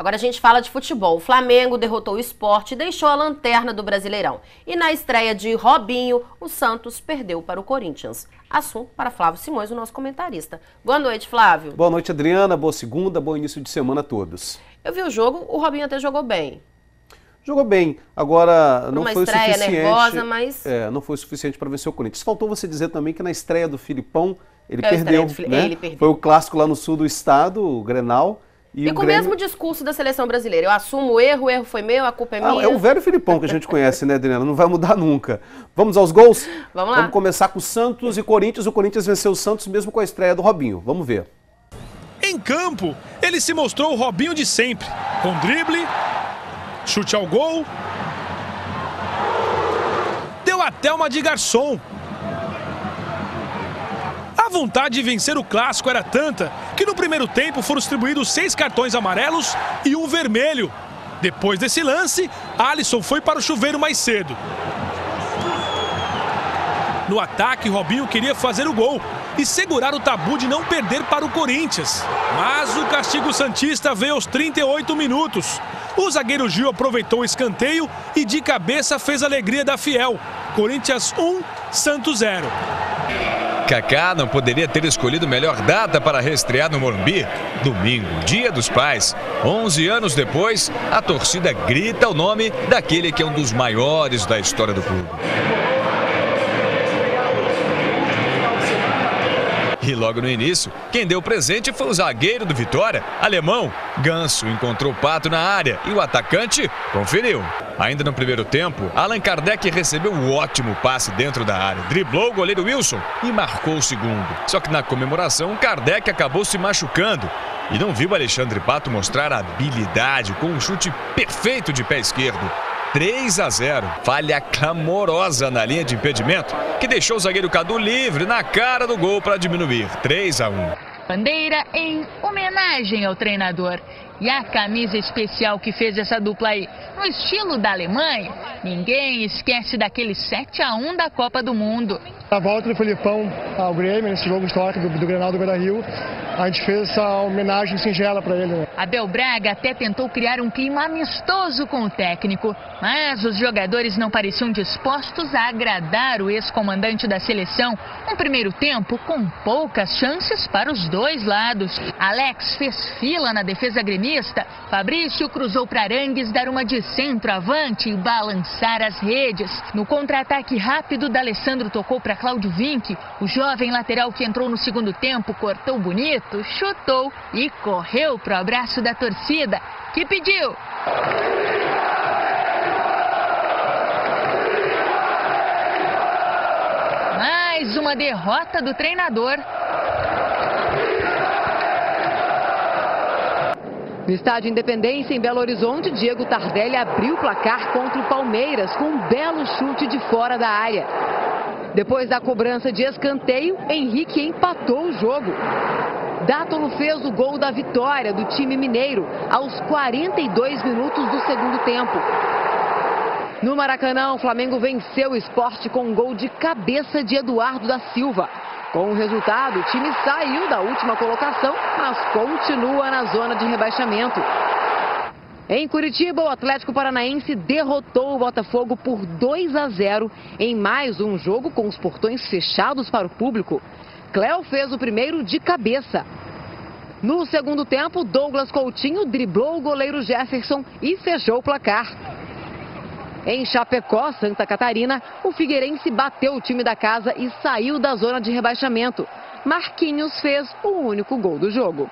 Agora a gente fala de futebol. O Flamengo derrotou o Sport e deixou a lanterna do Brasileirão. E na estreia de Robinho, o Santos perdeu para o Corinthians. Assunto para Flávio Simões, o nosso comentarista. Boa noite, Flávio. Boa noite, Adriana. Boa segunda, bom início de semana a todos. Eu vi o jogo, o Robinho até jogou bem. Jogou bem, agora não foi o suficiente. Uma estreia nervosa, mas... não foi o suficiente para vencer o Corinthians. Faltou você dizer também que na estreia do Filipão, ele perdeu, né? Ele perdeu. Foi o clássico lá no sul do estado, o Grenal. E com o mesmo discurso da seleção brasileira. Eu assumo o erro foi meu, a culpa é minha. É o velho Filipão que a gente conhece, né, Adriana? Não vai mudar nunca. Vamos aos gols? Vamos lá. Vamos começar com Santos e Corinthians. O Corinthians venceu o Santos mesmo com a estreia do Robinho. Vamos ver. Em campo, ele se mostrou o Robinho de sempre. Com drible, chute ao gol. Deu até uma de garçom. A vontade de vencer o clássico era tanta que no primeiro tempo foram distribuídos 6 cartões amarelos e 1 vermelho. Depois desse lance, Alisson foi para o chuveiro mais cedo. No ataque, Robinho queria fazer o gol e segurar o tabu de não perder para o Corinthians. Mas o castigo santista veio aos 38 minutos. O zagueiro Gil aproveitou o escanteio e de cabeça fez a alegria da Fiel. Corinthians 1, Santos 0. Kaká não poderia ter escolhido melhor data para reestrear no Morumbi. Domingo, Dia dos Pais. 11 anos depois, a torcida grita o nome daquele que é um dos maiores da história do clube. E logo no início, quem deu o presente foi o zagueiro do Vitória, alemão. Ganso encontrou o Pato na área e o atacante conferiu. Ainda no primeiro tempo, Allan Kardec recebeu um ótimo passe dentro da área. Driblou o goleiro Wilson e marcou o segundo. Só que na comemoração, Kardec acabou se machucando. E não viu Alexandre Pato mostrar habilidade com um chute perfeito de pé esquerdo. 3-0. Falha clamorosa na linha de impedimento, que deixou o zagueiro Cadu livre na cara do gol para diminuir. 3-1. Bandeira em homenagem ao treinador. E a camisa especial que fez essa dupla aí, no estilo da Alemanha, ninguém esquece daquele 7-1 da Copa do Mundo. A volta do Filipão ao Grêmio, nesse jogo histórico do Grenal do Beira-Rio, a gente fez essa homenagem singela para ele, né? Abel Braga até tentou criar um clima amistoso com o técnico, mas os jogadores não pareciam dispostos a agradar o ex-comandante da seleção. Um primeiro tempo com poucas chances para os dois lados. Alex fez fila na defesa gremista, Fabrício cruzou para Arangues dar uma de centroavante e balançar as redes. No contra-ataque rápido, D'Alessandro tocou para Cláudio Vinck. O jovem lateral que entrou no segundo tempo cortou bonito, chutou e correu para o abraço da torcida, que pediu. Mais uma derrota do treinador. No estádio Independência, em Belo Horizonte, Diego Tardelli abriu o placar contra o Palmeiras com um belo chute de fora da área. Depois da cobrança de escanteio, Henrique empatou o jogo. Dátolo fez o gol da vitória do time mineiro aos 42 minutos do segundo tempo. No Maracanã, o Flamengo venceu o Sport com um gol de cabeça de Eduardo da Silva. Com o resultado, o time saiu da última colocação, mas continua na zona de rebaixamento. Em Curitiba, o Atlético Paranaense derrotou o Botafogo por 2-0 em mais um jogo com os portões fechados para o público. Cléo fez o primeiro de cabeça. No segundo tempo, Douglas Coutinho driblou o goleiro Jefferson e fechou o placar. Em Chapecó, Santa Catarina, o Figueirense bateu o time da casa e saiu da zona de rebaixamento. Marquinhos fez o único gol do jogo.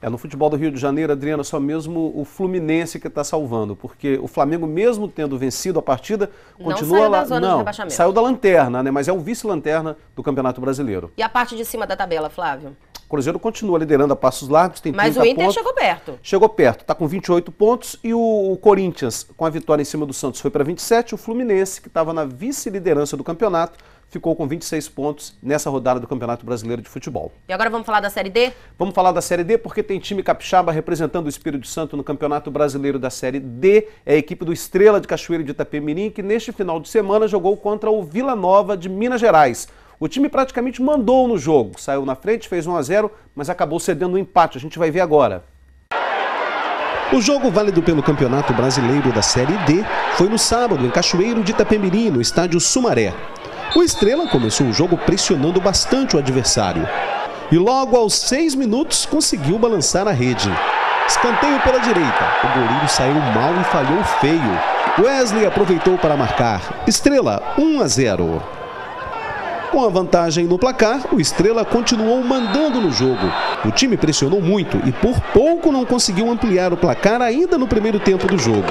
No futebol do Rio de Janeiro, Adriana, só mesmo o Fluminense que está salvando, porque o Flamengo, mesmo tendo vencido a partida, continua lá. Não, saiu da lanterna, né? Mas é o vice-lanterna do Campeonato Brasileiro. E a parte de cima da tabela, Flávio? O Cruzeiro continua liderando a passos largos, tem 30 pontos. Mas o Inter chegou perto. Chegou perto, está com 28 pontos e o Corinthians, com a vitória em cima do Santos, foi para 27. O Fluminense, que estava na vice-liderança do campeonato, ficou com 26 pontos nessa rodada do Campeonato Brasileiro de Futebol. E agora vamos falar da Série D? Vamos falar da Série D porque tem time capixaba representando o Espírito Santo no Campeonato Brasileiro da Série D. É a equipe do Estrela de Cachoeira de Itapemirim, que neste final de semana jogou contra o Vila Nova de Minas Gerais. O time praticamente mandou no jogo, saiu na frente, fez 1-0, mas acabou cedendo um empate. A gente vai ver agora. O jogo válido pelo Campeonato Brasileiro da Série D foi no sábado em Cachoeiro de Itapemirim, no estádio Sumaré. O Estrela começou o jogo pressionando bastante o adversário. E logo aos 6 minutos conseguiu balançar a rede. Escanteio pela direita. O goleiro saiu mal e falhou feio. Wesley aproveitou para marcar. Estrela 1-0. Com a vantagem no placar, o Estrela continuou mandando no jogo. O time pressionou muito e por pouco não conseguiu ampliar o placar ainda no primeiro tempo do jogo.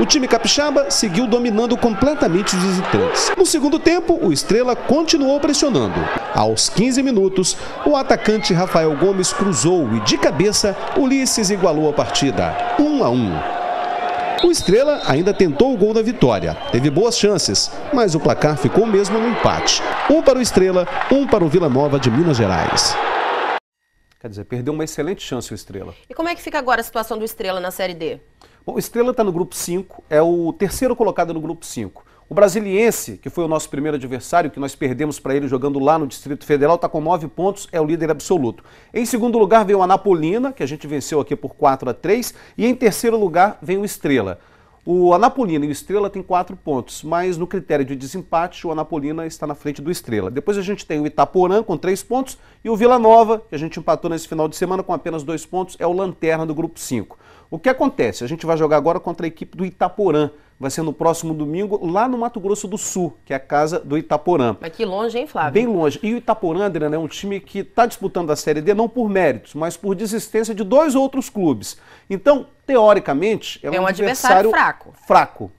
O time capixaba seguiu dominando completamente os visitantes. No segundo tempo, o Estrela continuou pressionando. Aos 15 minutos, o atacante Rafael Gomes cruzou e, de cabeça, Ulisses igualou a partida, 1-1. O Estrela ainda tentou o gol da vitória. Teve boas chances, mas o placar ficou mesmo no empate. 1 para o Estrela, 1 para o Vila Nova de Minas Gerais. Quer dizer, perdeu uma excelente chance o Estrela. E como é que fica agora a situação do Estrela na Série D? Bom, o Estrela está no grupo 5, é o terceiro colocado no grupo 5. O Brasiliense, que foi o nosso primeiro adversário, que nós perdemos para ele jogando lá no Distrito Federal, está com 9 pontos, é o líder absoluto. Em segundo lugar veio o Anapolina, que a gente venceu aqui por 4-3, e em terceiro lugar vem o Estrela. O Anapolina e o Estrela têm 4 pontos, mas no critério de desempate o Anapolina está na frente do Estrela. Depois a gente tem o Itaporã com 3 pontos e o Vila Nova, que a gente empatou nesse final de semana com apenas 2 pontos, é o lanterna do grupo 5. O que acontece? A gente vai jogar agora contra a equipe do Itaporã. Vai ser no próximo domingo, lá no Mato Grosso do Sul, que é a casa do Itaporã. Mas que longe, hein, Flávio? Bem longe. E o Itaporã, Adriana, é um time que está disputando a Série D não por méritos, mas por desistência de 2 outros clubes. Então, teoricamente, é um adversário fraco.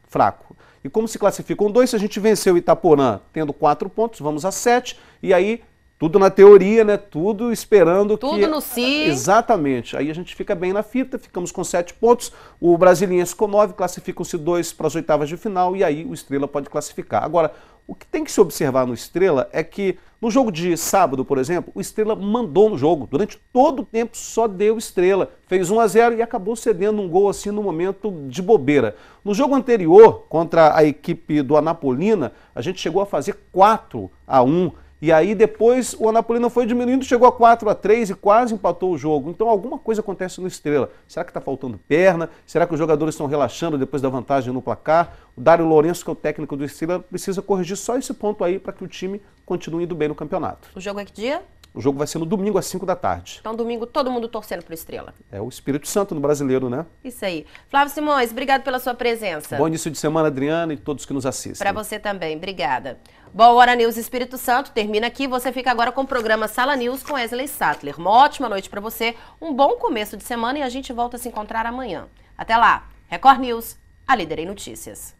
E como se classificam 2, se a gente venceu o Itaporã tendo 4 pontos, vamos a 7, e aí tudo na teoria, né? Tudo esperando tudo que... Tudo no si. Exatamente. Aí a gente fica bem na fita, ficamos com 7 pontos. O Brasiliense com 9, classificam-se 2 para as oitavas de final e aí o Estrela pode classificar. Agora, o que tem que se observar no Estrela é que no jogo de sábado, por exemplo, o Estrela mandou no jogo. Durante todo o tempo só deu Estrela. Fez 1-0 e acabou cedendo um gol assim no momento de bobeira. No jogo anterior, contra a equipe do Anapolina, a gente chegou a fazer 4-1. E aí depois o Anapolina foi diminuindo, chegou a 4-3 e quase empatou o jogo. Então alguma coisa acontece no Estrela. Será que está faltando perna? Será que os jogadores estão relaxando depois da vantagem no placar? O Dário Lourenço, que é o técnico do Estrela, precisa corrigir só esse ponto aí para que o time continue indo bem no campeonato. O jogo é que dia? O jogo vai ser no domingo às 5 da tarde. Então domingo todo mundo torcendo pro Estrela. É o Espírito Santo no brasileiro, né? Isso aí. Flávio Simões, obrigado pela sua presença. Bom início de semana, Adriana, e todos que nos assistem. Para você também, obrigada. Bom, Hora News Espírito Santo termina aqui. Você fica agora com o programa Sala News com Wesley Sattler. Uma ótima noite para você, um bom começo de semana e a gente volta a se encontrar amanhã. Até lá. Record News, a líder em notícias.